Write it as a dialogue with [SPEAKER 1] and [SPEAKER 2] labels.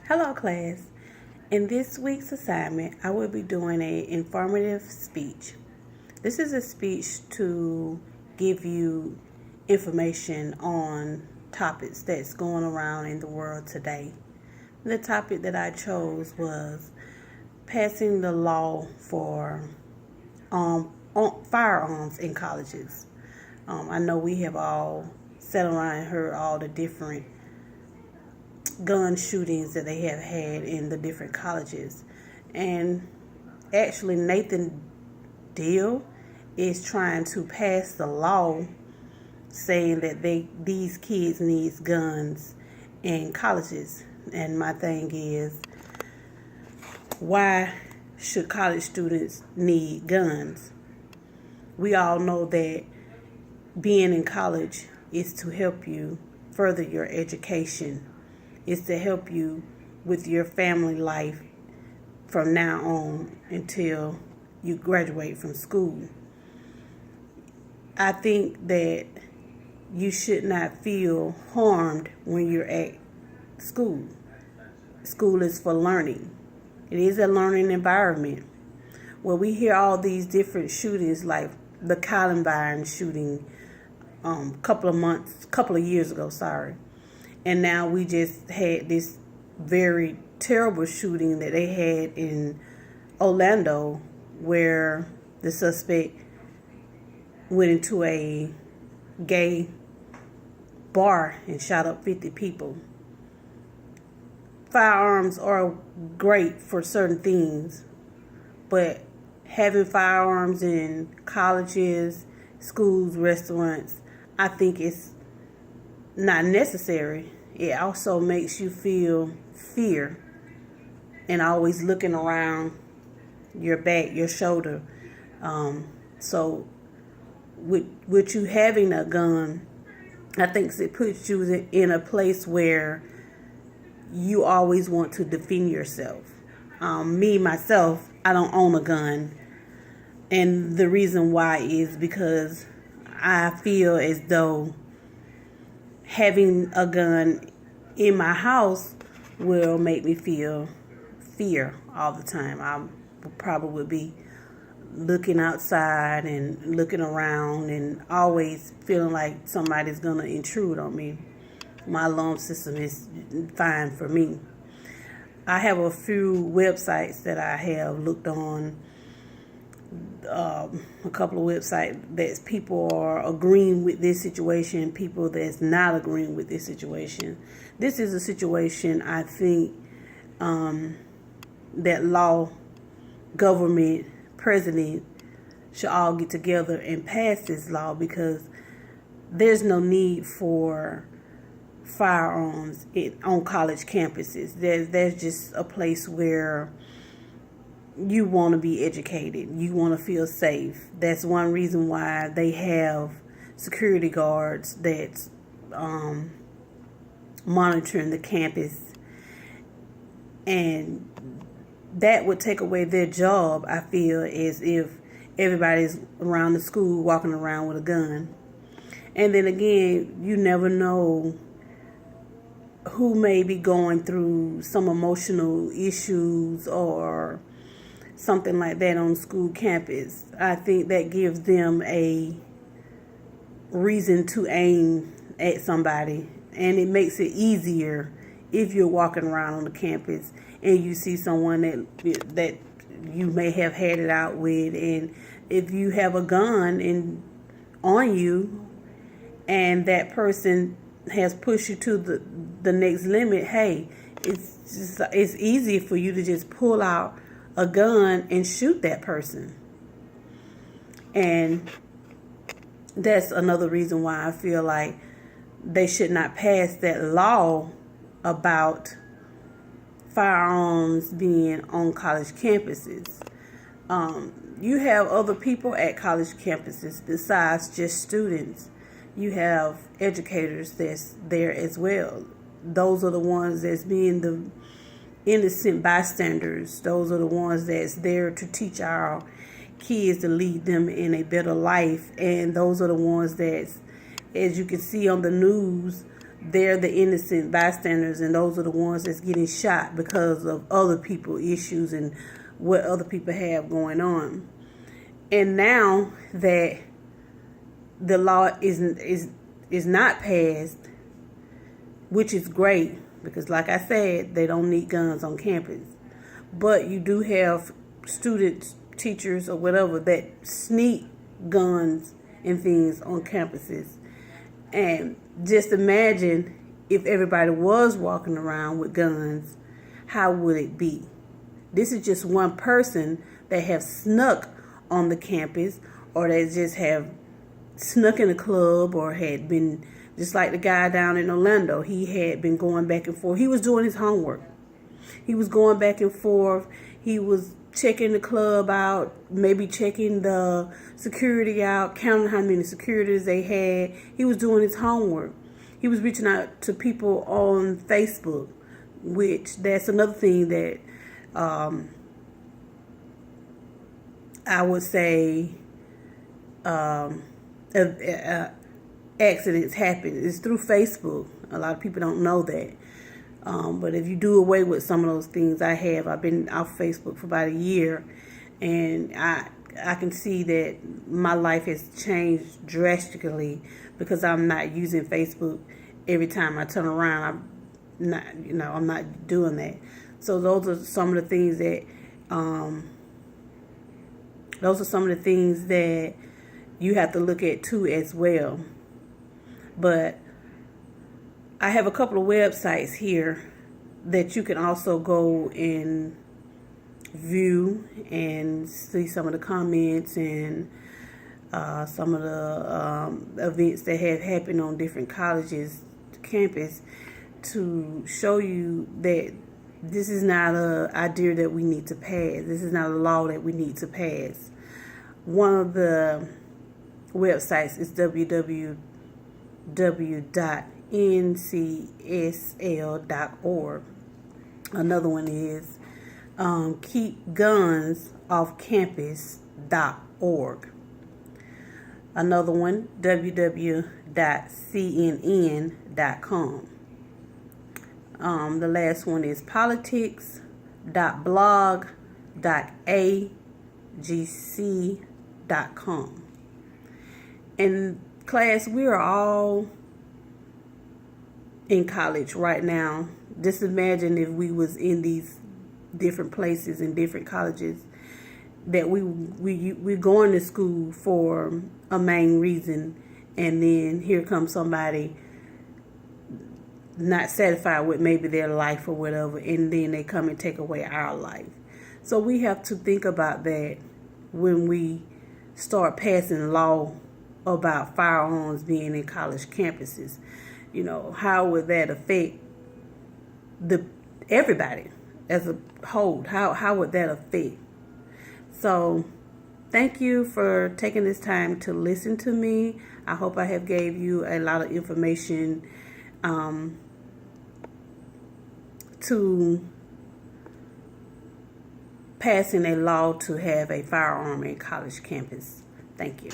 [SPEAKER 1] Hello class. In this week's assignment, I will be doing an informative speech. This is a speech to give you information on topics that's going around in the world today. The topic that I chose was passing the law for firearms in colleges. I know we have all sat around and heard all the different gun shootings that they have had in the different colleges. And actually Nathan Deal is trying to pass the law saying that these kids need guns in colleges. And my thing is, why should college students need guns? We all know that being in college is to help you further your education. Is to help you with your family life from now on until you graduate from school. I think that you should not feel harmed when you're at school. School is for learning. It is a learning environment. Well, we hear all these different shootings like the Columbine shooting couple of years ago, and now we just had this very terrible shooting that they had in Orlando where the suspect went into a gay bar and shot up 50 people. Firearms are great for certain things, but having firearms in colleges, schools, restaurants, I think it's not necessary. It also makes you feel fear and always looking around your back, your shoulder. So with you having a gun, I think it puts you in a place where you always want to defend yourself. Myself, I don't own a gun. And the reason why is because I feel as though having a gun in my house will make me feel fear all the time. I probably would be looking outside and looking around and always feeling like somebody's going to intrude on me. My alarm system is fine for me. I have a few websites that I have looked on. A couple of websites that people are agreeing with this situation, people that's not agreeing with this situation. This is a situation I think that law, government, president should all get together and pass this law, because there's no need for firearms on college campuses. There's just a place where you want to be educated. You want to feel safe. That's one reason why they have security guards that's monitoring the campus. And that would take away their job, I feel, as if everybody's around the school walking around with a gun. And then again, you never know who may be going through some emotional issues or something like that on school campus. I think that gives them a reason to aim at somebody, and it makes it easier if you're walking around on the campus and you see someone that you may have had it out with, and if you have a gun on you and that person has pushed you to the next limit, hey, it's easy for you to just pull out a gun and shoot that person. And that's another reason why I feel like they should not pass that law about firearms being on college campuses. You have other people at college campuses besides just students. You have educators that's there as well. Those are the ones that's being the innocent bystanders. Those are the ones that's there to teach our kids, to lead them in a better life. And those are the ones that's, as you can see on the news, they're the innocent bystanders, and those are the ones that's getting shot because of other people issues and what other people have going on. And now that the law is not passed, which is great, because like I said, they don't need guns on campus. But you do have students, teachers, or whatever that sneak guns and things on campuses. And just imagine if everybody was walking around with guns, how would it be? This is just one person that have snuck on the campus, or they just have snuck in a club, or had been, just like the guy down in Orlando, he had been going back and forth. He was doing his homework. He was going back and forth. He was checking the club out, maybe checking the security out, counting how many securities they had. He was doing his homework. He was reaching out to people on Facebook, which that's another thing that I would say accidents happen. It's through Facebook. A lot of people don't know that. But if you do away with some of those things, I've been off Facebook for about a year, and I can see that my life has changed drastically because I'm not using Facebook every time I turn around. I'm not doing that. So those are some of the things that you have to look at too as well. But I have a couple of websites here that you can also go and view and see some of the comments and some of the events that have happened on different colleges' campus to show you that this is not an idea that we need to pass. This is not a law that we need to pass. One of the websites is www.ncsl.org. Another one is keepgunsoffcampus.org. Another one, www.cnn.com. The last one is politics.blog.agc.com. And class, we are all in college right now. Just imagine if we was in these different places in different colleges, that we're going to school for a main reason, and then here comes somebody not satisfied with maybe their life or whatever, and then they come and take away our life. So we have to think about that when we start passing law about firearms being in college campuses. How would that affect everybody as a whole? How would that affect? So thank you for taking this time to listen to me. I hope I have gave you a lot of information to passing a law to have a firearm in college campus. Thank you.